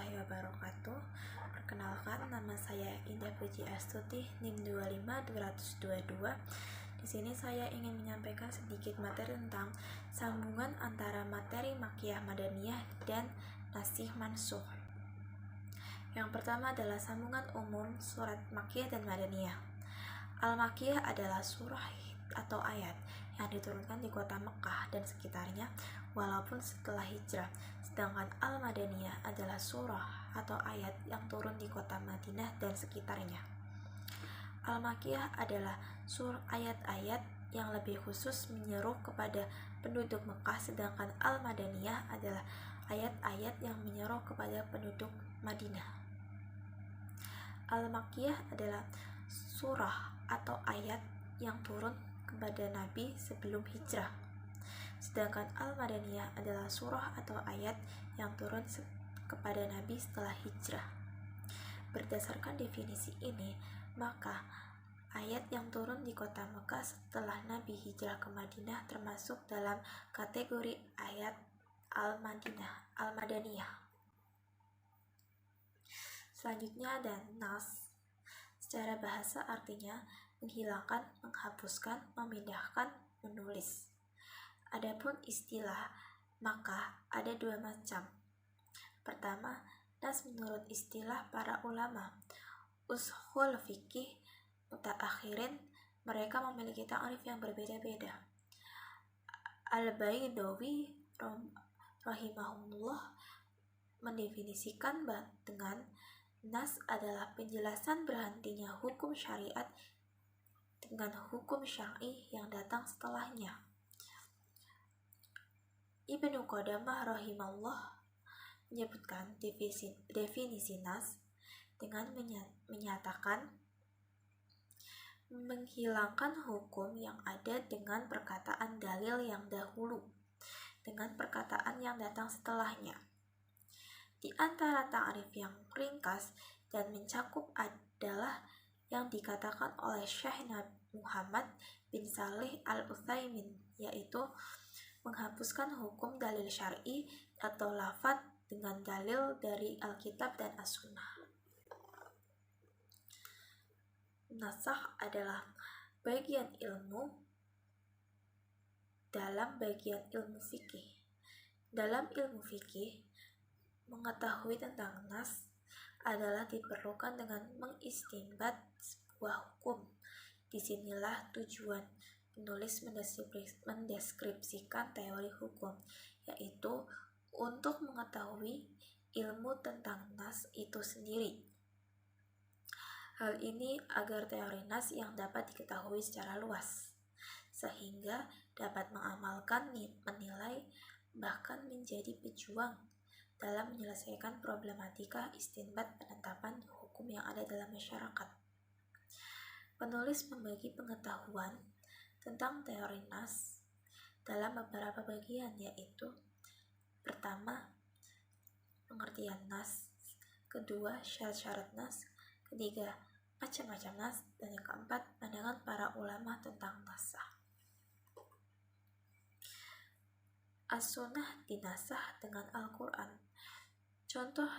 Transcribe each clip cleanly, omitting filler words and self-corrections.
warahmatullahi wabarakatuh. Perkenalkan, nama saya Indah Puji Astuti, NIM 25222. Di sini saya ingin menyampaikan sedikit materi tentang sambungan antara materi Makkiyah Madaniyah dan Nasih Mansukh. Yang pertama adalah sambungan umum surat Makkiyah dan Madaniyah. Al-Makkiyah adalah surah atau ayat yang diturunkan di kota Mekah dan sekitarnya walaupun setelah hijrah. Sedangkan Al-Madaniyah adalah surah atau ayat yang turun di kota Madinah dan sekitarnya. Al-Makkiyah adalah ayat-ayat yang lebih khusus menyeru kepada penduduk Mekah, sedangkan Al-Madaniyah adalah ayat-ayat yang menyeru kepada penduduk Madinah. Al-Makkiyah adalah surah atau ayat yang turun kepada Nabi sebelum hijrah. Sedangkan Al-Madaniyah adalah surah atau ayat yang turun kepada Nabi setelah hijrah. Berdasarkan definisi ini, maka ayat yang turun di kota Mekah setelah Nabi hijrah ke Madinah termasuk dalam kategori ayat Al-Madaniyah. Selanjutnya ada nas. Secara bahasa artinya menghilangkan, menghapuskan, memindahkan, menulis. Adapun istilah, maka ada dua macam. Pertama, nas menurut istilah para ulama ushul fikih mutaakhirin, mereka memiliki ta'rif yang berbeda-beda. Al-Baidawi rahimahullah mendefinisikan dengan nas adalah penjelasan berhentinya hukum syariat dengan hukum syar'i yang datang setelahnya. Ibnu Qudamah rahimahullah menyebutkan definisi nas dengan menyatakan menghilangkan hukum yang ada dengan perkataan dalil yang dahulu dengan perkataan yang datang setelahnya. Di antara ta'rif yang ringkas dan mencakup adalah yang dikatakan oleh Syekh Muhammad bin Salih Al-Utsaimin, yaitu menghapuskan hukum dalil syar'i atau lafadz dengan dalil dari Alkitab dan As-Sunnah. Nasakh adalah bagian ilmu dalam bagian ilmu fikih. Dalam ilmu fikih, mengetahui tentang nas adalah diperlukan dengan mengistinbat sebuah hukum. Disinilah tujuan penulis mendeskripsikan teori hukum, yaitu untuk mengetahui ilmu tentang nas itu sendiri. Hal ini agar teori nas yang dapat diketahui secara luas, sehingga dapat mengamalkan, menilai, bahkan menjadi pejuang dalam menyelesaikan problematika istinbat penetapan hukum yang ada dalam masyarakat. Penulis membagi pengetahuan tentang teori nas dalam beberapa bagian, yaitu pertama, pengertian nas, kedua, syarat-syarat nas, ketiga, macam-macam nas, dan yang keempat, pandangan para ulama tentang nasakh. As-Sunnah dinasakh dengan Al-Quran. Contoh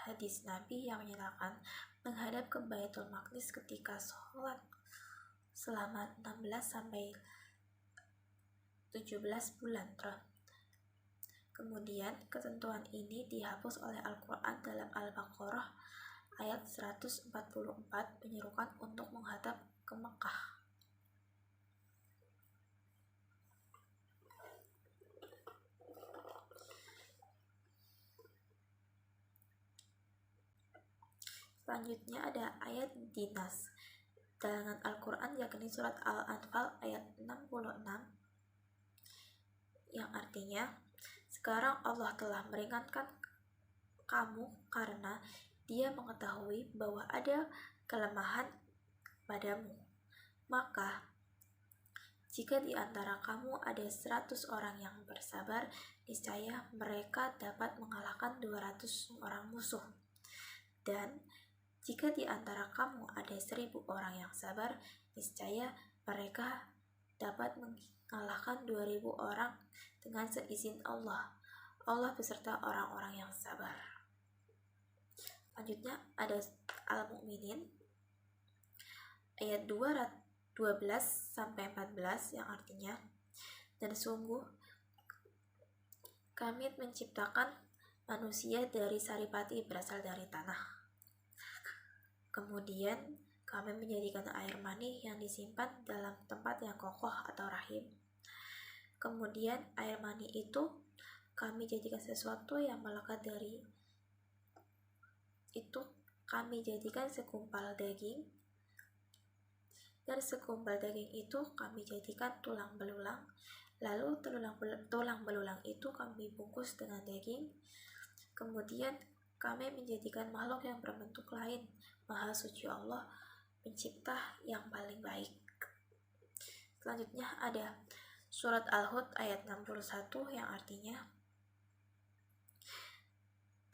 hadis Nabi yang menyatakan menghadap ke Baitul Maqdis ketika sholat selama 16-17 bulan. Kemudian ketentuan ini dihapus oleh Al-Quran dalam Al-Baqarah ayat 144 menyerukan untuk menghadap ke Mekah. Selanjutnya ada ayat dinas dalam Al-Quran, yakni surat Al-Anfal ayat 66 yang artinya, sekarang Allah telah meringankan kamu karena Dia mengetahui bahwa ada kelemahan padamu. Maka jika di antara kamu ada 100 orang yang bersabar, niscaya mereka dapat mengalahkan 200 orang musuh. Dan jika di antara kamu ada 1000 orang yang sabar, niscaya mereka dapat mengalahkan 2000 orang dengan seizin Allah. Allah beserta orang-orang yang sabar. Selanjutnya ada Al-Mu'minin ayat 12-14 yang artinya, dan sungguh kami menciptakan manusia dari saripati berasal dari tanah. Kemudian kami menjadikan air mani yang disimpan dalam tempat yang kokoh atau rahim. Kemudian air mani itu kami jadikan sesuatu yang melekat dari itu, kami jadikan segumpal daging. Dari segumpal daging itu kami jadikan tulang belulang. Lalu tulang belulang itu kami bungkus dengan daging. Kemudian kami menjadikan makhluk yang berbentuk lain. Maha suci Allah, pencipta yang paling baik. Selanjutnya ada surat Al-Hud ayat 61 yang artinya,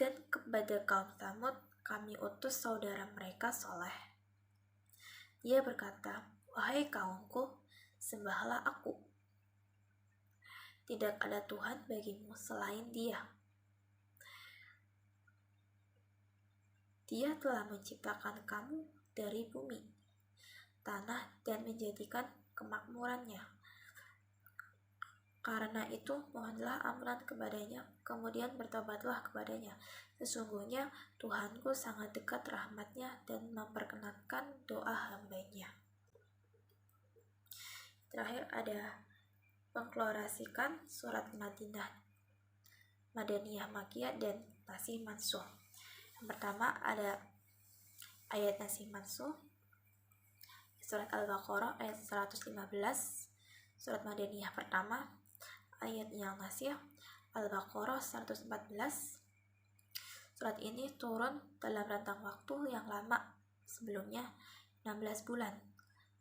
dan kepada kaum Tsamud kami utus saudara mereka Saleh. Dia berkata, wahai kaumku, sembahlah aku. Tidak ada Tuhan bagimu selain Dia. Dia telah menciptakan kamu dari bumi, tanah, dan menjadikan kemakmurannya. Karena itu, mohonlah ampunan kepadanya, kemudian bertobatlah kepadanya. Sesungguhnya Tuhanku sangat dekat rahmatnya dan memperkenankan doa hambanya. Terakhir ada mengklorasikan surat Madaniyah Makkiyah dan Nasih Mansukh. Yang pertama ada ayat Nasih Mansukh, surat Al-Baqarah ayat 115, surat Madaniyah pertama. Ayat yang Nasih Al-Baqarah 114. Surat ini turun dalam rentang waktu yang lama, sebelumnya 16 bulan.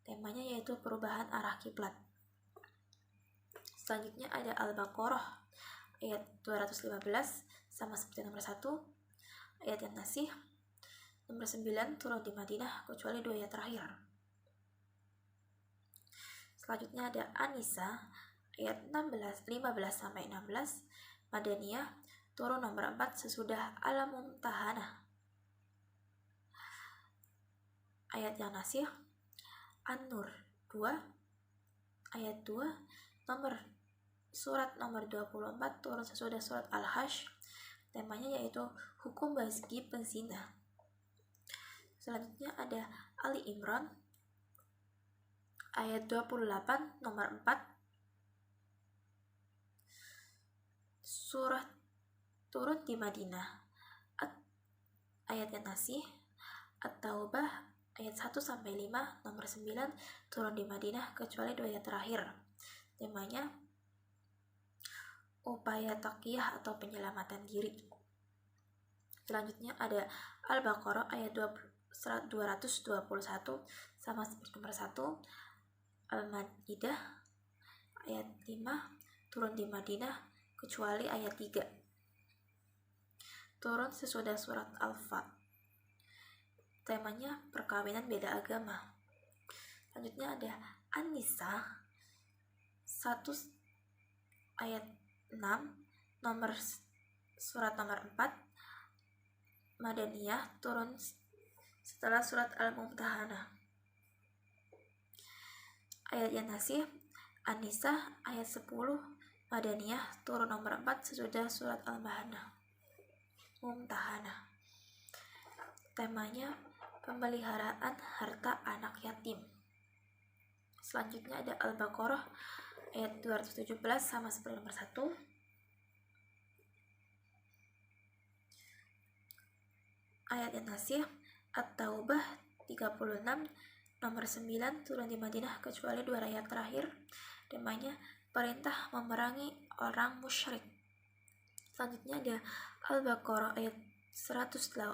Temanya yaitu perubahan arah kiblat. Selanjutnya ada Al-Baqarah ayat 215, sama seperti nomor 1. Ayat yang Nasih nomor 9 turun di Madinah kecuali 2 ayat terakhir. Selanjutnya ada An-Nisa ayat 15-16 Madaniyah, turun nomor 4 sesudah Al-Mumtahanah. Ayat yang Nasih An-Nur 2 ayat 2 surat nomor 24 turun sesudah surat Al-Hash. Temanya yaitu hukum bagi penzina. Selanjutnya ada Ali Imran ayat 28 nomor 4. Surah turun di Madinah. Ayat yang Nasih At-Taubah ayat 1-5 nomor 9 turun di Madinah kecuali 2 ayat terakhir. Temanya upaya taqiyah atau penyelamatan diri. Selanjutnya ada Al-Baqarah ayat 221 sama seperti nomor 1. Al-Maidah ayat 5 turun di Madinah kecuali ayat 3. Turun sesudah surat Al-Fat. Temanya perkawinan beda agama. Selanjutnya ada An-Nisa 1 ayat 6 surat nomor 4 Madaniyah, turun setelah surat Al-Mumtahanah. Ayat yang Nasih An-Nisa ayat 10 Madaniyah, turun nomor 4 sesudah surat Al-Mumtahanah. Temanya pemeliharaan harta anak yatim. Selanjutnya ada Al-Baqarah ayat 217 sama seperti nomor 1. Ayat yang Nasih At-Taubah 36 nomor 9 turun di Madinah kecuali 2 ayat terakhir. Temanya perintah memerangi orang musyrik. Selanjutnya ada Al-Baqarah ayat 180,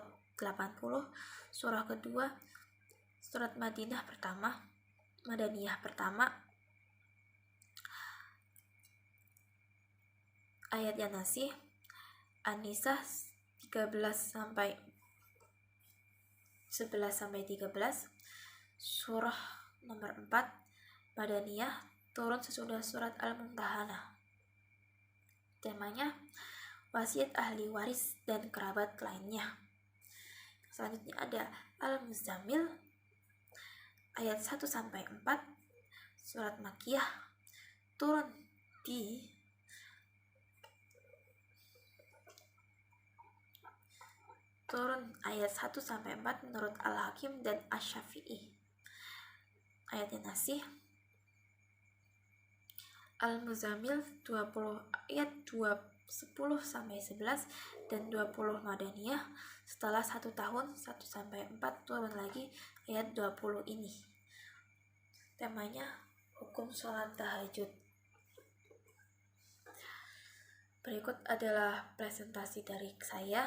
surah kedua, surat Madaniyah pertama. Ayat yang Nasih An-Nisa 11-13, surah nomor 4 Madaniyah, turun sesudah surat Al-Mumtahanah. Temanya wasiat ahli waris dan kerabat lainnya. Selanjutnya ada Al-Muzammil ayat 1-4, surat Makkiyah, turun ayat 1-4 menurut Al-Hakim dan Asy-Syafi'i. Ayatnya nasih. Al-Muzammil 20 ayat 10-11 dan 20 Madaniyah. Setelah 1 tahun 1-4 turun lagi ayat 20 ini. Temanya hukum sholat tahajud. Berikut adalah presentasi dari saya.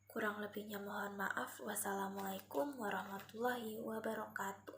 Kurang lebihnya mohon maaf. Wassalamualaikum warahmatullahi wabarakatuh.